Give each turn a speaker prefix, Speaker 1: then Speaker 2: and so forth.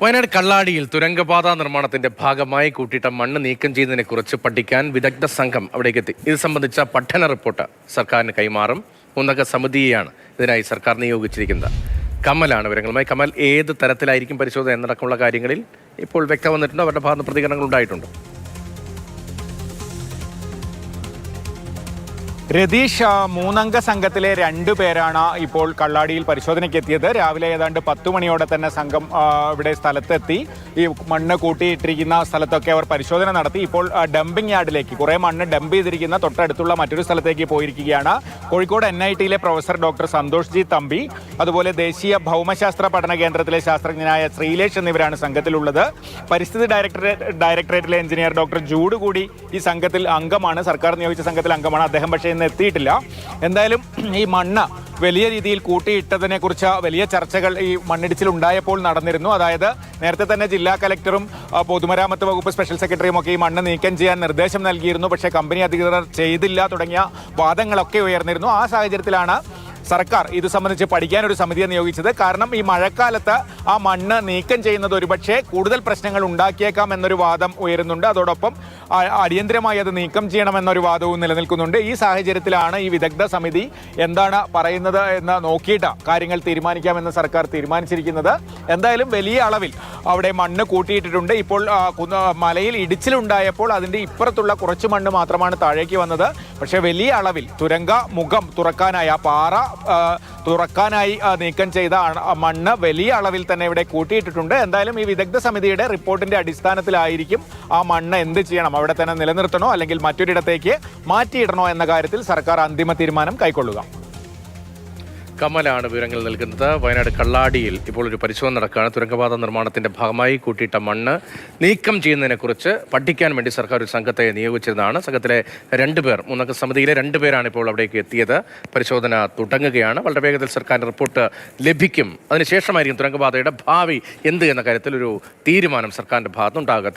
Speaker 1: വയനാട് കള്ളാടിയിൽ തുരങ്കപാത നിർമ്മാണത്തിന്റെ ഭാഗമായി കൂട്ടിയിട്ട മണ്ണ് നീക്കം ചെയ്യുന്നതിനെ കുറിച്ച് പഠിക്കാൻ വിദഗ്ധ സംഘം അവിടേക്ക് എത്തി. ഇത് സംബന്ധിച്ച പഠന റിപ്പോർട്ട് സർക്കാരിന് കൈമാറും. ഉന്നത സമിതിയെയാണ് ഇതിനായി സർക്കാർ നിയോഗിച്ചിരിക്കുന്നത്. കമലാണ് വിവരങ്ങളുമായി. കമൽ, ഏത് തരത്തിലായിരിക്കും പരിശോധന എന്നടക്കമുള്ള കാര്യങ്ങളിൽ ഇപ്പോൾ വ്യക്തം വന്നിട്ടുണ്ടോ? അവരുടെ ഭാഗത്ത് പ്രതികരണങ്ങൾ ഉണ്ടായിട്ടുണ്ടോ?
Speaker 2: രതീഷ്, മൂന്നംഗ സംഘത്തിലെ 2 പേരാണ് ഇപ്പോൾ കള്ളാടിയിൽ പരിശോധനയ്ക്ക് എത്തിയത്. രാവിലെ ഏതാണ്ട് 10 മണിയോടെ തന്നെ സംഘം ഇവിടെ സ്ഥലത്തെത്തി. ഈ മണ്ണ് കൂട്ടിയിട്ടിരിക്കുന്ന സ്ഥലത്തൊക്കെ അവർ പരിശോധന നടത്തി. ഇപ്പോൾ ഡംപിംഗ് യാർഡിലേക്ക് കുറേ മണ്ണ് ഡംപ് ചെയ്തിരിക്കുന്ന തൊട്ടടുത്തുള്ള മറ്റൊരു സ്ഥലത്തേക്ക് പോയിരിക്കുകയാണ്. കോഴിക്കോട് NITയിലെ professor doctor Santhosh G Thampi, അതുപോലെ ദേശീയ ഭൗമശാസ്ത്ര പഠന കേന്ദ്രത്തിലെ ശാസ്ത്രജ്ഞനായ ശ്രീലേഷ് എന്നിവരാണ് സംഘത്തിലുള്ളത്. പരിസ്ഥിതി ഡയറക്ടറേറ്റിലെ എഞ്ചിനീയർ ഡോക്ടർ ജൂഡ് കൂടി ഈ സംഘത്തിൽ അംഗമാണ്, സർക്കാർ നിയോഗിച്ച സംഘത്തിൽ അംഗമാണ്. അദ്ദേഹം പക്ഷേ ഇന്ന് എത്തിയിട്ടില്ല. എന്തായാലും ഈ മണ്ണ് വലിയ രീതിയിൽ കൂട്ടിയിട്ടതിനെ കുറിച്ച് വലിയ ചർച്ചകൾ ഈ മണ്ണിടിച്ചിൽ ഉണ്ടായപ്പോൾ നടന്നിരുന്നു. അതായത് നേരത്തെ തന്നെ ജില്ലാ കലക്ടറും പൊതുമരാമത്ത് വകുപ്പ് സ്പെഷ്യൽ സെക്രട്ടറിയും ഒക്കെ ഈ മണ്ണ് നീക്കം ചെയ്യാൻ നിർദ്ദേശം നൽകിയിരുന്നു. പക്ഷേ കമ്പനി അധികൃതർ ചെയ്തില്ല തുടങ്ങിയ വാദങ്ങളൊക്കെ ഉയർന്നിരുന്നു. ആ സാഹചര്യത്തിലാണ് സർക്കാർ ഇത് സംബന്ധിച്ച് പഠിക്കാനൊരു സമിതിയെ നിയോഗിച്ചത്. കാരണം ഈ മഴക്കാലത്ത് ആ മണ്ണ് നീക്കം ചെയ്യുന്നത് ഒരുപക്ഷെ കൂടുതൽ പ്രശ്നങ്ങൾ ഉണ്ടാക്കിയേക്കാം എന്നൊരു വാദം ഉയരുന്നുണ്ട്. അതോടൊപ്പം അടിയന്തരമായി അത് നീക്കം ചെയ്യണമെന്നൊരു വാദവും നിലനിൽക്കുന്നുണ്ട്. ഈ സാഹചര്യത്തിലാണ് ഈ വിദഗ്ധ സമിതി എന്താണ് പറയുന്നത് എന്ന് നോക്കിയിട്ട് കാര്യങ്ങൾ തീരുമാനിക്കാമെന്ന് സർക്കാർ തീരുമാനിച്ചിരിക്കുന്നത്. എന്തായാലും വലിയ അളവിൽ അവിടെ മണ്ണ് കൂട്ടിയിട്ടിട്ടുണ്ട്. ഇപ്പോൾ മലയിൽ ഇടിച്ചിലുണ്ടായപ്പോൾ അതിൻ്റെ ഇപ്പുറത്തുള്ള കുറച്ച് മണ്ണ് മാത്രമാണ് താഴേക്ക് വന്നത്. പക്ഷേ വലിയ അളവിൽ തുരങ്ക മുഖം തുറക്കാനായി, ആ പാറ തുറക്കാനായി നീക്കം ചെയ്ത മണ്ണ് വലിയ അളവിൽ തന്നെ ഇവിടെ കൂട്ടിയിട്ടിട്ടുണ്ട്. എന്തായാലും ഈ വിദഗ്ധ സമിതിയുടെ റിപ്പോർട്ടിന്റെ അടിസ്ഥാനത്തിലായിരിക്കും ആ മണ്ണ് എന്ത് ചെയ്യണം, അവിടെ തന്നെ നിലനിർത്തണോ അല്ലെങ്കിൽ മറ്റൊരിടത്തേക്ക് മാറ്റിയിടണോ എന്ന കാര്യത്തിൽ സർക്കാർ അന്തിമ തീരുമാനം കൈക്കൊള്ളുക.
Speaker 1: കമലാണ് വിവരങ്ങൾ നൽകുന്നത്. വയനാട് കള്ളാടിയിൽ ഇപ്പോൾ ഒരു പരിശോധന നടക്കുകയാണ്. തുരങ്കപാത നിർമ്മാണത്തിന്റെ ഭാഗമായി കൂട്ടിയിട്ട മണ്ണ് നീക്കം ചെയ്യുന്നതിനെക്കുറിച്ച് പഠിക്കാൻ വേണ്ടി സർക്കാർ ഒരു സംഘത്തെ നിയോഗിച്ചിരുന്നതാണ്. സംഘത്തിലെ 2 പേർ, മൂന്നംഗ സമിതിയിലെ 2 പേരാണ് ഇപ്പോൾ അവിടേക്ക് എത്തിയത്. പരിശോധന തുടങ്ങുകയാണ്. വളരെ വേഗത്തിൽ സർക്കാരിന്റെ റിപ്പോർട്ട് ലഭിക്കും. അതിനുശേഷമായിരിക്കും തുരങ്കപാതയുടെ ഭാവി എന്ത് എന്ന കാര്യത്തിൽ ഒരു തീരുമാനം സർക്കാരിന്റെ ഭാഗത്തുനിന്നുണ്ടാകുക.